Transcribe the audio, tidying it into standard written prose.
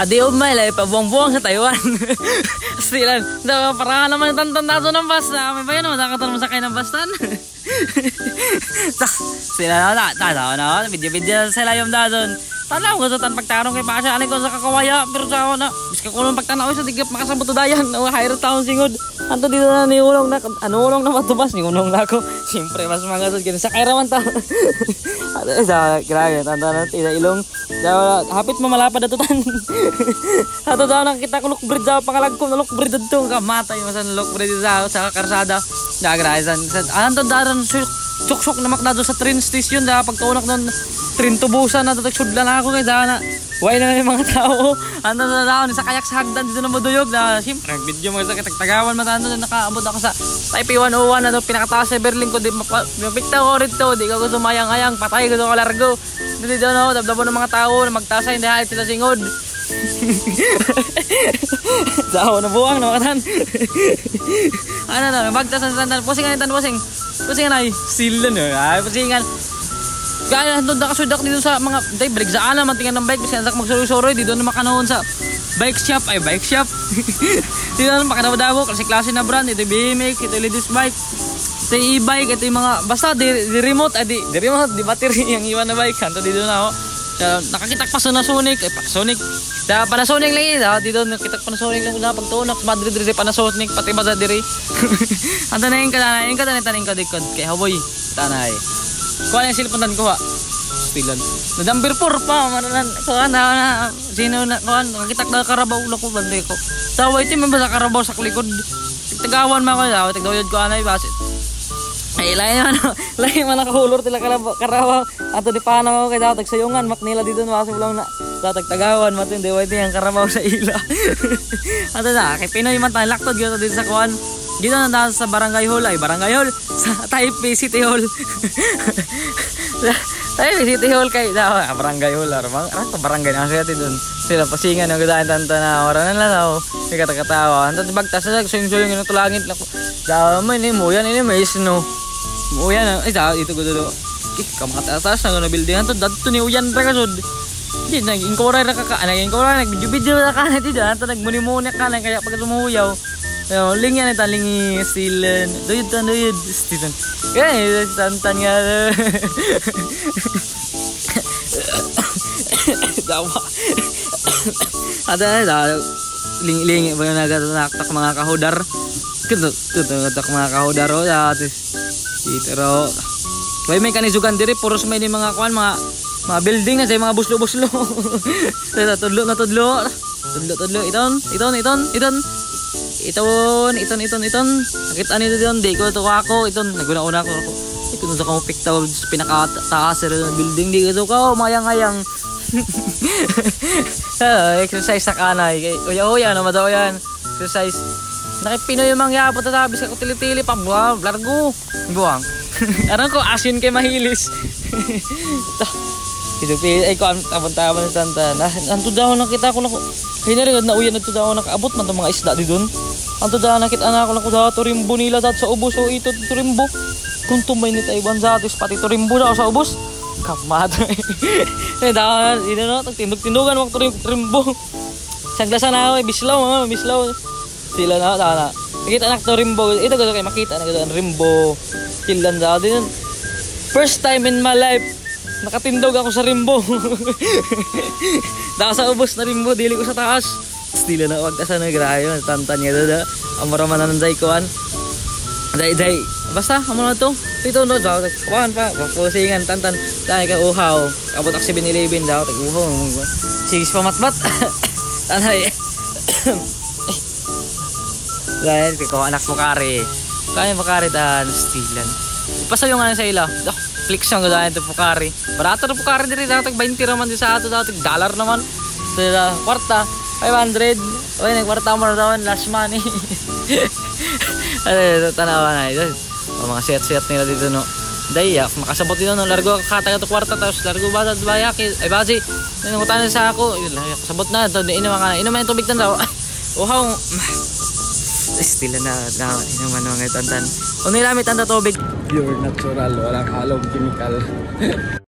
adi umay lay pabuang-buang sa Taiwan. Stilan, para naman tantan ng bus na may bayan mo nakatan mo sakay ng bus tan. Sila na video sila yung dadon. Tanaw ko sa tan pagtarong kay Pasha ani ko sa kakawaya pero sa ako na biska ko lang pagtanaw sa tigap makasabot dayan o higher town singod. Anto dito na ni ulong na ulong na matubas ni ulong na ako. Siyempre mas magasod kini sa kairaman ta. Sa grabe tantan tida ilong. Hapit mo malapad ato tan. Ato daw nakita ko look bridge sa pangalag ko look bridge dito kamatay masan look bridge sa karsada. Nagraisan anto daron sok na maknado sa train station da pagtunak nun train tubusan na tagsudlan ako kay dana way na yung mga tao ano na daw sa kayak sa hagdan dito na maduyog na siyempre video mo sa katagawan matando na nakaabot ako sa Taipei 101 na do pinakataas sa Berlin ko di mapikta ko rito di ko sumayang-ayang patay ko do largo dito no dabdabo ng mga tao na magtasay hindi halit sila singod sao na buwang na makatan ano na magtasan pusingan ay silan ay pusingan kaya doon nakasudak dito sa mga break sa alam mantingan ng bike kasi anak magsuroy-suroy dito na makanahon sa bike shop dito na makadaw-daw klase na brand ito BMX ito ladies bike ito e-bike ito yung mga basta di remote di battery yung iwan na bike kanto dito na ako nakakitak pa sa Panasonic Panasonic lang dito nakitak Panasonic lang na pagtunak Madrid diri Panasonic pati ba sa diri anta na yung taning ka dikod kay Hawoy tanay kuha na yung silpuntan ko ha stilan nadambir por pa mananan kuha na sino na kuha nakitak na karabaw lang ko banday ko taway ito may ba sa karabaw sa likod tagawan mo ako tagdawad ko anay basit ay lain man nakahulor tila karabaw ato di pa na ako kay daw tagsayungan maknila dito na kasi lang na tagawan mo hindi way ang karabaw sa ila ato na kay Pinoy man tayo laktod dito sa kuhan dito na sa barangay hall sa Taipei City Hall Taipei City Hall kay daw barangay hall barangay na siya doon sila pasingan ng gudaan tanta na oran na lang kata-katawa anto bagtas sa suyong ng tulangit daw mo ini mo yan ini may snow mo yan ay daw ito gudo kamataas na building to dadto ni uyan pa kasod di naging koray na nag-video na ka na dito anto nagmuni-muni ka na kaya pag sumuyaw ling yan ito lingi stilan doyod stilan kaya tantan nga dawa ada ling ba nagatak mga kahudar kutak mga kahudar o dito ro may kanisugan diri puros may ni mga kuan mga building na sa mga buslo-buslo tudlo iton nakita nito doon di ko to ako iton naguna-una ako ito sa kamo piktaw sa pinakataas ng building di ko to mayang-ayang exercise sa kanay uya na madaw yan exercise nakipino yung mga yapot na tabis ako tili-tili pa largo buwang aron ko asin kay mahilis ay ko tabon-tabon sa tanta anto daw nakita ko na hinarigod na uyan na to daw nakaabot man to mga isda di doon anto daw nakita na ko na ko daw turimbo nila dat sa ubos o ito turimbo kung tumay ni Taiwan sa atis pati turimbo daw sa ubos kamat daw ino no tindog-tindogan mo turimbo saglasan na ako bislaw sila na nakita na turimbo ito ko kay makita na ko rimbo kilan daw din first time in my life nakatindog ako sa rimbo sa ubos na rimbo dili ko sa taas stila na wag asa na grayo tantan niya dada amara man nan dai kuan dai basta amo na to dito no daw kuan pa pusingan tantan dai ka uhaw abot ak 7-Eleven daw tag uhaw sigis pa matmat tanay dai ko anak mo kare kaya makare dan stilan ipasayo nga sa ila flex ang gudaan ito Pukari barato na Pukari diri datag 20 raman di sa ato datag dollar naman sa kwarta 500 oy nagkwarta mo na daw last money tanawa na ito mga set nila dito no daya makasabot dito no largo katag ito kwarta tapos largo ba bayak ay basi nangutan sa ako kasabot na ito ino man tubig tan daw uhaw stila na inuman mga tantan o nilamit ang tubig pure natural walang halong chemical